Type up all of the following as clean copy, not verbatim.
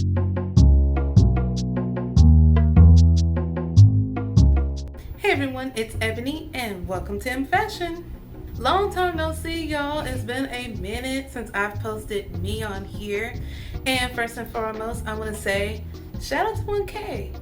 Hey everyone, it's Ebony and welcome to EMMFASHION. Long time no see, y'all. It's been a minute since I've posted me on here. And first and foremost, I want to say shout out to 1K.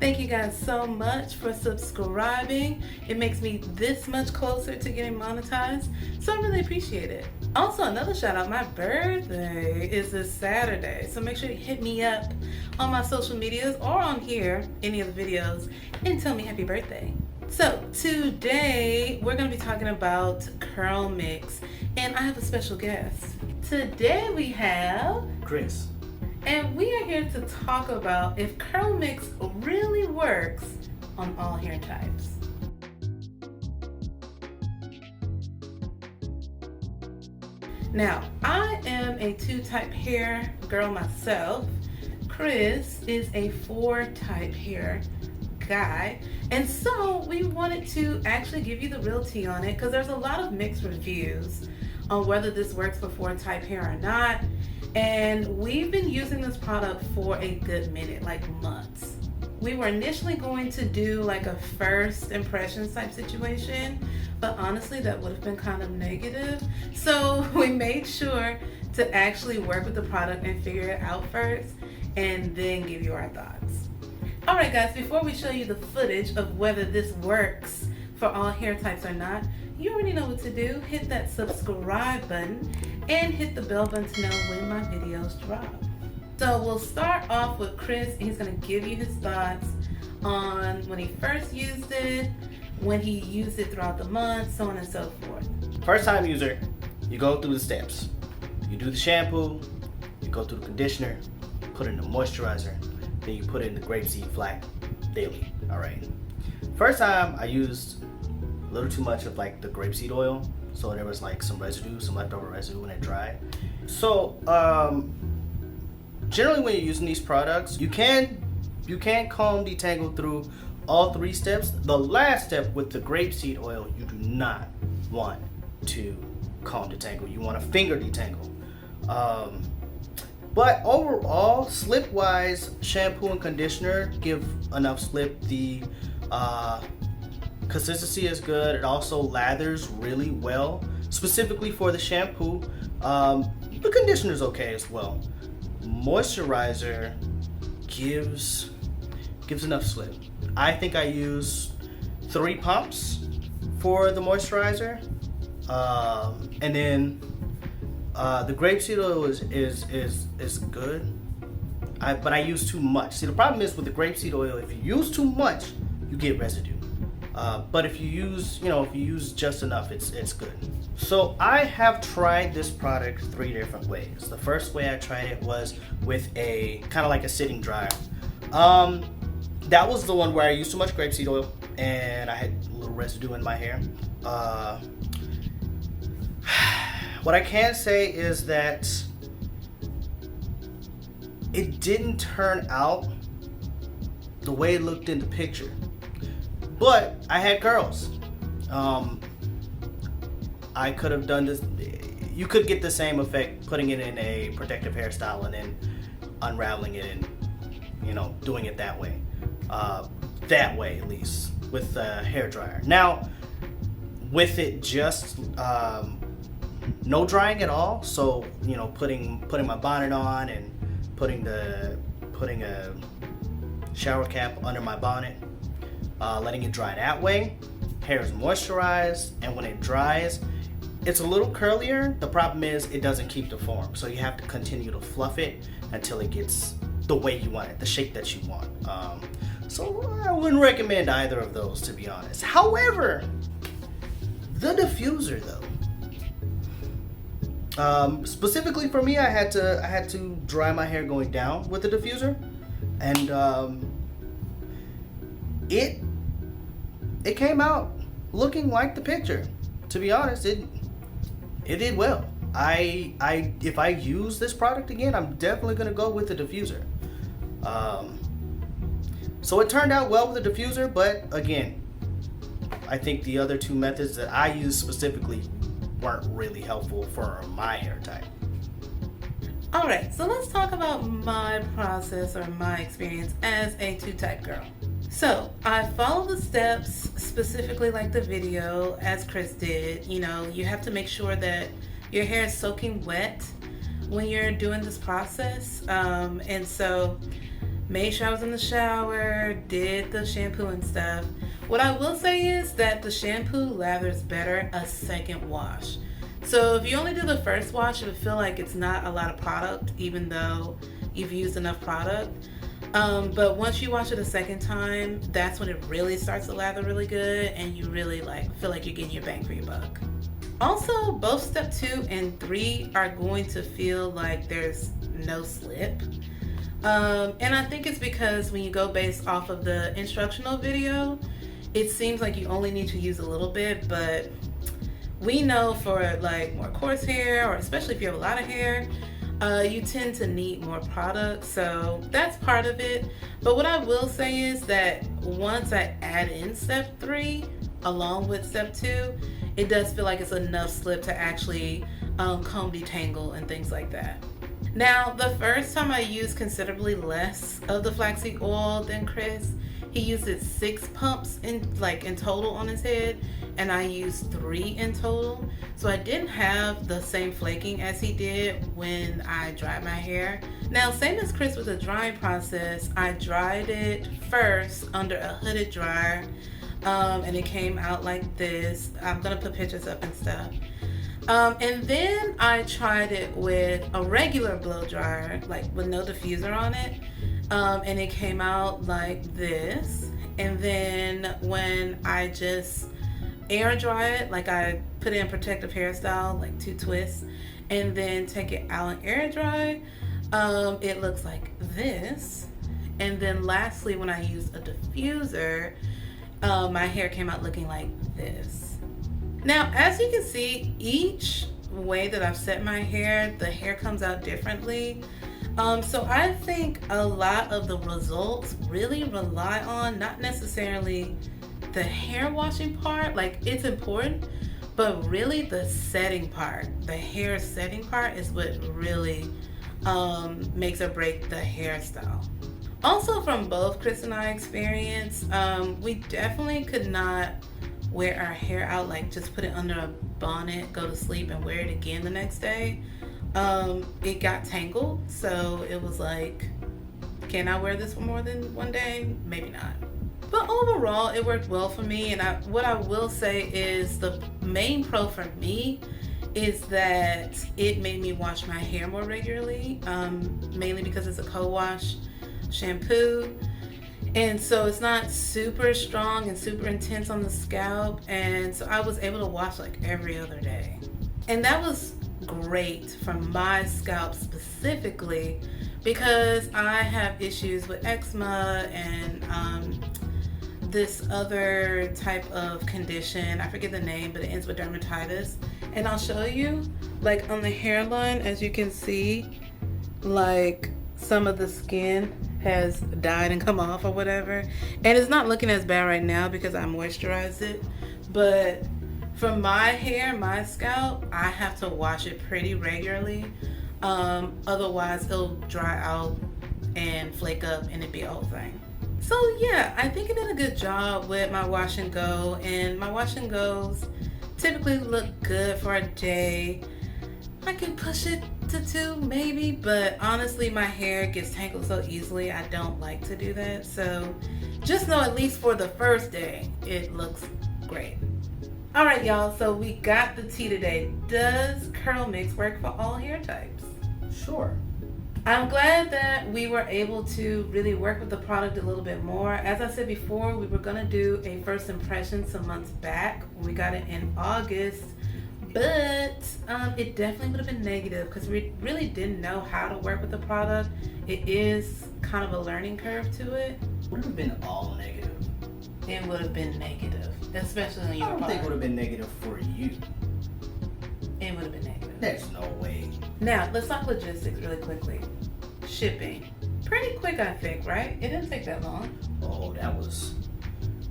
Thank you guys so much for subscribing. It makes me this much closer to getting monetized, so I really appreciate it. Also, another shout out, my birthday is this Saturday, so make sure you hit me up on my social medias or on here, any of the videos, and tell me happy birthday. So today we're going to be talking about CurlMix, and I have a special guest. Today we have Chris. And we are here to talk about if CurlMix really works on all hair types. Now, I am a 2-type hair girl myself. Chris is a 4-type hair guy. And so we wanted to actually give you the real tea on it because there's a lot of mixed reviews on whether this works for 4-type hair or not. And we've been using this product for a good minute, like months. We were initially going to do like a first impressions type situation, but honestly that would have been kind of negative. So we made sure to actually work with the product and figure it out first and then give you our thoughts. Alright guys, before we show you the footage of whether this works for all hair types or not, you already know what to do. Hit that subscribe button and hit the bell button to know when my videos drop. So we'll start off with Chris. He's going to give you his thoughts on when he first used it, when he used it throughout the month, so on and so forth. First time user, you go through the steps. You do the shampoo, you go through the conditioner, put in the moisturizer, then you put in the grapeseed flax daily. Alright. First time I used a little too much of like the grapeseed oil, so there was like some residue, some leftover residue when it dried. So generally when you're using these products, you can comb, detangle through all 3 steps. The last step with the grapeseed oil, you do not want to comb detangle. You want to finger detangle. But overall, slip wise, shampoo and conditioner give enough slip. The consistency is good. It also lathers really well, specifically for the shampoo. The conditioner is okay as well. Moisturizer gives enough slip. I think I use 3 pumps for the moisturizer, and then the grapeseed oil is good. But I use too much. See, the problem is with the grapeseed oil, if you use too much, you get residue. But if you use just enough, it's good. So I have tried this product 3 different ways. The first way I tried it was with a kind of like a sitting dryer. That was the one where I used too much grapeseed oil and I had a little residue in my hair. What I can say is that it didn't turn out the way it looked in the picture. But I had curls. I could have done this. You could get the same effect putting it in a protective hairstyle and then unraveling it and doing it that way. That way at least with the hair dryer. Now with it just no drying at all. So putting my bonnet on and putting a shower cap under my bonnet. Letting it dry that way. Hair is moisturized, and when it dries, it's a little curlier. The problem is it doesn't keep the form, so you have to continue to fluff it until it gets the way you want it, the shape that you want. So I wouldn't recommend either of those, to be honest. However, the diffuser though, specifically for me, I had to dry my hair going down with the diffuser, and it came out looking like the picture. To be honest, it did well. If I use this product again, I'm definitely gonna go with the diffuser. So it turned out well with the diffuser, but again, I think the other 2 methods that I use specifically weren't really helpful for my hair type. Alright, so let's talk about my process or my experience as a 2-type girl. So I follow the steps specifically like the video as Chris did. You know, you have to make sure that your hair is soaking wet when you're doing this process. And so made sure I was in the shower, did the shampoo and stuff. What I will say is that the shampoo lathers better a second wash. So if you only do the first wash, it would feel like it's not a lot of product, even though you've used enough product. But once you wash it a second time, that's when it really starts to lather really good, and you really feel like you're getting your bang for your buck. Also, both step 2 and 3 are going to feel like there's no slip. And I think it's because when you go based off of the instructional video, it seems like you only need to use a little bit, but we know for like more coarse hair, or especially if you have a lot of hair, you tend to need more product, so that's part of it. But what I will say is that once I add in step 3 along with step 2, it does feel like it's enough slip to actually comb detangle and things like that. Now, the first time I used considerably less of the flaxseed oil than Chris. He used 6 pumps in total on his head, and I used 3 in total. So I didn't have the same flaking as he did when I dried my hair. Now, same as Chris with the drying process, I dried it first under a hooded dryer, and it came out like this. I'm gonna put pictures up and stuff. And then I tried it with a regular blow dryer, with no diffuser on it. And it came out like this. And then when I just air dry it, I put it in protective hairstyle, 2 twists, and then take it out and air dry, it looks like this. And then lastly, when I used a diffuser, my hair came out looking like this. Now, as you can see, each way that I've set my hair, the hair comes out differently. So I think a lot of the results really rely on not necessarily the hair washing part, it's important, but really the setting part. The hair setting part is what really makes or break the hairstyle. Also, from both Chris and I experience, we definitely could not wear our hair out, just put it under a bonnet, go to sleep, and wear it again the next day. It got tangled, so it was can I wear this for more than one day? Maybe not. But overall, it worked well for me, and what I will say is the main pro for me is that it made me wash my hair more regularly, mainly because it's a co-wash shampoo. And so it's not super strong and super intense on the scalp, and so I was able to wash every other day. And that was great for my scalp specifically because I have issues with eczema and this other type of condition. I forget the name, but it ends with dermatitis. And I'll show you, on the hairline, as you can see, some of the skin has died and come off or whatever. And it's not looking as bad right now because I moisturized it. But for my hair, my scalp, I have to wash it pretty regularly. Otherwise, it'll dry out and flake up and it'd be a whole thing. So yeah, I think I did a good job with my wash and go. And my wash and goes typically look good for a day. I can push it to 2 maybe, but honestly my hair gets tangled so easily I don't like to do that. So just know at least for the first day it looks great. Alright y'all, so we got the tea today. Does CurlMix work for all hair types? Sure. I'm glad that we were able to really work with the product a little bit more. As I said before, we were going to do a first impression some months back. We got it in August. But it definitely would have been negative because we really didn't know how to work with the product. It is kind of a learning curve to it. Would have been all negative. It would have been negative, especially on your part. I don't think it would have been negative for you. It would have been negative. There's no way. Now, let's talk logistics really quickly. Shipping. Pretty quick, I think, right? It didn't take that long. Oh, that was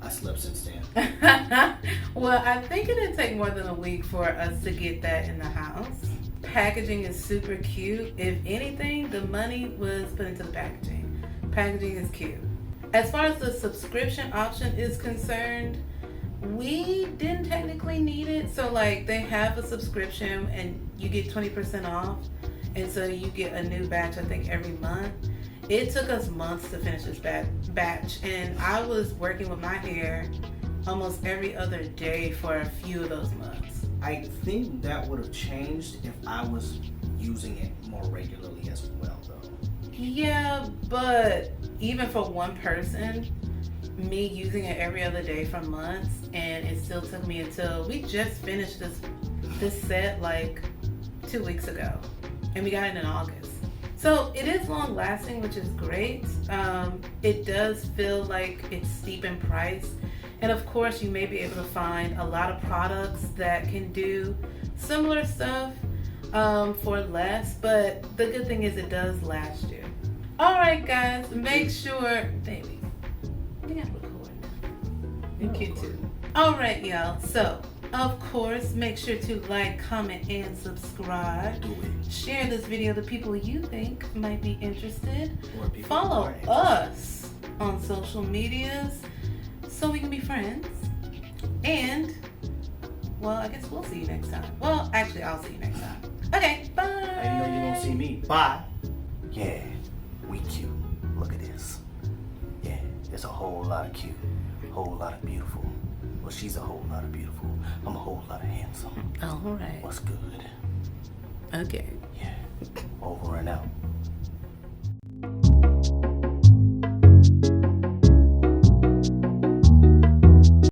I slept since then. Well, I think it didn't take more than a week for us to get that in the house. Packaging is super cute. If anything, the money was put into the packaging. Packaging is cute. As far as the subscription option is concerned, we didn't technically need it. So like they have a subscription and you get 20% off. And so you get a new batch, I think, every month. It took us months to finish this batch. And I was working with my hair almost every other day for a few of those months. I think that would have changed if I was using it more regularly as well, though. Yeah, but even for one person, me using it every other day for months, and it still took me until we just finished this set like 2 weeks ago, and we got it in August. So it is long lasting, which is great. It does feel like it's steep in price. And of course, you may be able to find a lot of products that can do similar stuff for less, but the good thing is it does last you. All right, guys, make sure, baby, we gotta record. And cute too. All right, y'all. So, of course, make sure to like, comment, and subscribe. Do it. Share this video to people you think might be interested. Or people who Follow are interested. us on social medias so we can be friends. And, well, I guess we'll see you next time. Well, actually, I'll see you next time. Okay, bye. I know you won't see me. Bye. Yeah, we cute. Look at this. Yeah, it's a whole lot of cute. Whole lot of beautiful. Well, she's a whole lot of beautiful. I'm a whole lot of handsome. All right. What's good? Okay. Yeah. Over and out.